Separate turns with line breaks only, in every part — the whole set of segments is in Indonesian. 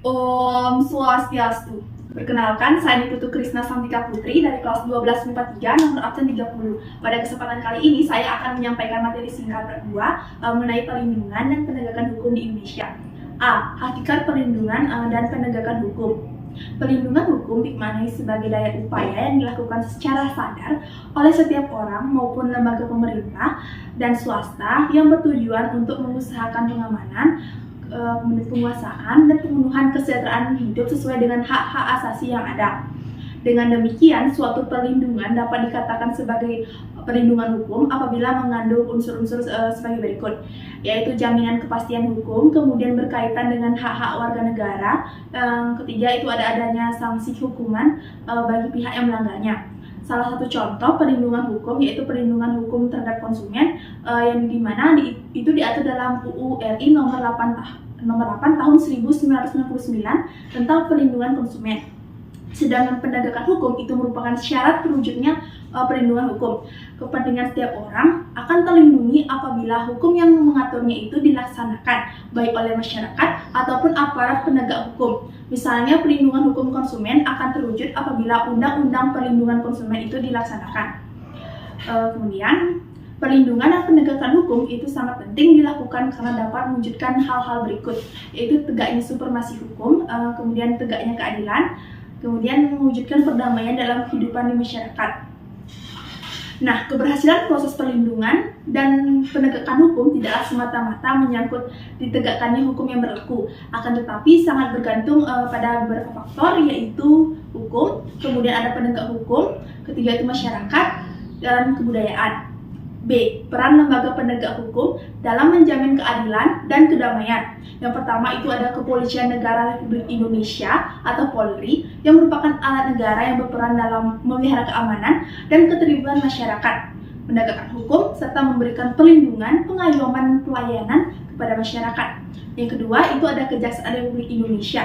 Om Swastiastu. Perkenalkan, saya Putu Krisna Santika Putri dari kelas 1243 nomor absen 30. Pada kesempatan kali ini saya akan menyampaikan materi singkat berdua mengenai perlindungan dan penegakan hukum di Indonesia. A. Hakikat perlindungan dan penegakan hukum. Perlindungan hukum dimaknai sebagai daya upaya yang dilakukan secara sadar oleh setiap orang maupun lembaga pemerintah dan swasta yang bertujuan untuk mengusahakan pengamanan, penguasaan dan pemenuhan kesejahteraan hidup sesuai dengan hak-hak asasi yang ada. Dengan demikian, suatu perlindungan dapat dikatakan sebagai perlindungan hukum apabila mengandung unsur-unsur sebagai berikut, yaitu jaminan kepastian hukum, kemudian berkaitan dengan hak-hak warga negara, yang ketiga itu adanya sanksi hukuman bagi pihak yang melanggarnya. Salah satu contoh perlindungan hukum yaitu perlindungan hukum terhadap konsumen yang dimana itu diatur dalam UU RI nomor 8 tahun 1999 tentang perlindungan konsumen. Sedangkan penegakan hukum itu merupakan syarat terwujudnya perlindungan hukum. Kepentingan setiap orang akan terlindungi apabila hukum yang mengaturnya itu dilaksanakan baik oleh masyarakat ataupun aparat penegak hukum. Misalnya perlindungan hukum konsumen akan terwujud apabila Undang-Undang Perlindungan Konsumen itu dilaksanakan. Kemudian perlindungan dan penegakan hukum itu sangat penting dilakukan karena dapat mewujudkan hal-hal berikut, yaitu tegaknya supremasi hukum, kemudian tegaknya keadilan, kemudian mewujudkan perdamaian dalam kehidupan di masyarakat. Nah, keberhasilan proses perlindungan dan penegakan hukum tidaklah semata-mata menyangkut ditegakkannya hukum yang berlaku, akan tetapi sangat bergantung pada beberapa faktor, yaitu hukum, kemudian ada penegak hukum, ketiga itu masyarakat, dan kebudayaan. B. Peran lembaga penegak hukum dalam menjamin keadilan dan kedamaian. Yang pertama itu ada Kepolisian Negara Republik Indonesia atau Polri, yang merupakan alat negara yang berperan dalam memelihara keamanan dan ketertiban masyarakat, menegakkan hukum, serta memberikan perlindungan, pengayoman, pelayanan kepada masyarakat. Yang kedua itu ada Kejaksaan Republik Indonesia.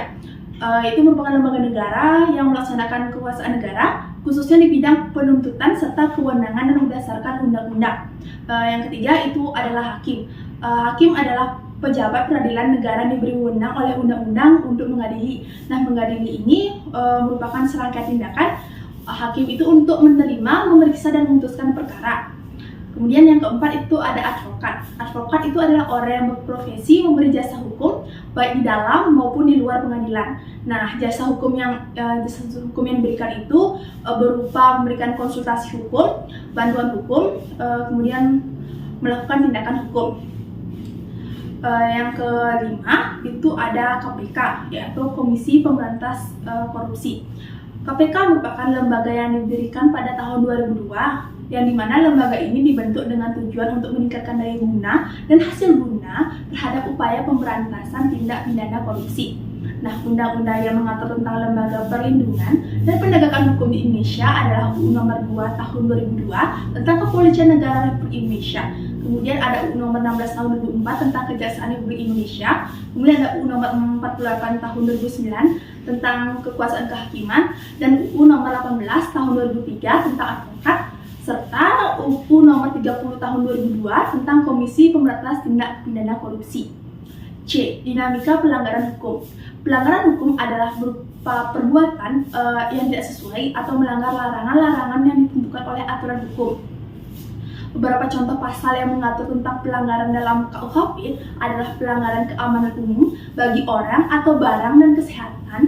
Itu merupakan lembaga negara yang melaksanakan kekuasaan negara, khususnya di bidang penuntutan serta kewenangan yang berdasarkan undang-undang. Yang ketiga itu adalah hakim. Hakim adalah pejabat peradilan negara yang diberi wewenang oleh undang-undang untuk mengadili. Nah, mengadili ini merupakan serangkaian tindakan hakim itu untuk menerima, memeriksa, dan memutuskan perkara. Kemudian yang keempat itu ada advokat. Advokat itu adalah orang yang berprofesi memberi jasa hukum baik di dalam maupun di luar pengadilan. Nah, jasa hukum yang diberikan itu berupa memberikan konsultasi hukum, bantuan hukum, kemudian melakukan tindakan hukum. Yang kelima itu ada KPK, yaitu Komisi Pemberantas Korupsi. KPK merupakan lembaga yang didirikan pada tahun 2002, yang dimana lembaga ini dibentuk dengan tujuan untuk meningkatkan daya guna dan hasil guna terhadap upaya pemberantasan tindak pidana korupsi. Nah, undang-undang yang mengatur tentang lembaga perlindungan dan penegakan hukum di Indonesia adalah UU nomor 2 tahun 2002 tentang Kepolisian Negara Republik Indonesia. Kemudian ada UU nomor 16 tahun 2004 tentang Kejaksaan Republik Indonesia. Kemudian ada UU nomor 48 tahun 2009 tentang kekuasaan kehakiman, dan UU nomor 18 tahun 2003 tentang advokat, serta UU nomor 30 tahun 2002 tentang Komisi Pemberantasan Tindak Pidana Korupsi. C. Dinamika pelanggaran hukum. Pelanggaran hukum adalah berupa perbuatan yang tidak sesuai atau melanggar larangan-larangan yang ditentukan oleh aturan hukum. Beberapa contoh pasal yang mengatur tentang pelanggaran dalam KUHP adalah pelanggaran keamanan umum bagi orang atau barang dan kesehatan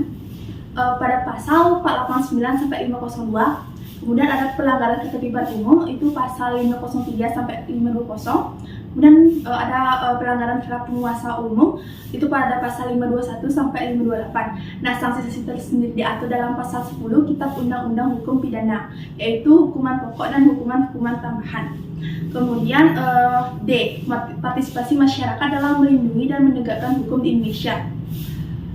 pada pasal 489 sampai 502. Kemudian ada pelanggaran ketertiban umum, itu pasal 503 sampai 520. Kemudian ada pelanggaran terhadap penguasa umum, itu pada pasal 521 sampai 528. Nah, sanksi tersendiri diatur dalam pasal 10 Kitab Undang-Undang Hukum Pidana, yaitu hukuman pokok dan hukuman tambahan. Kemudian D. Partisipasi masyarakat dalam melindungi dan menegakkan hukum di Indonesia.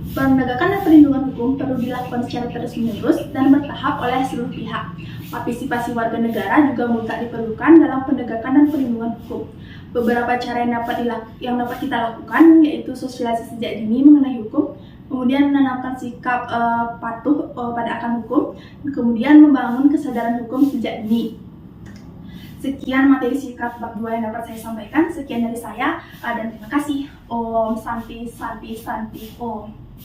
Penegakan dan perlindungan hukum perlu dilakukan secara terus-menerus dan bertahap oleh seluruh pihak. Partisipasi warga negara juga mutlak diperlukan dalam penegakan dan perlindungan hukum. Beberapa cara yang dapat kita lakukan yaitu sosialisasi sejak dini mengenai hukum, kemudian menanamkan sikap patuh pada akan hukum, kemudian membangun kesadaran hukum sejak dini. Sekian materi singkat bab 2 yang dapat saya sampaikan. Sekian dari saya dan terima kasih. Om Santi Santi Santi Om.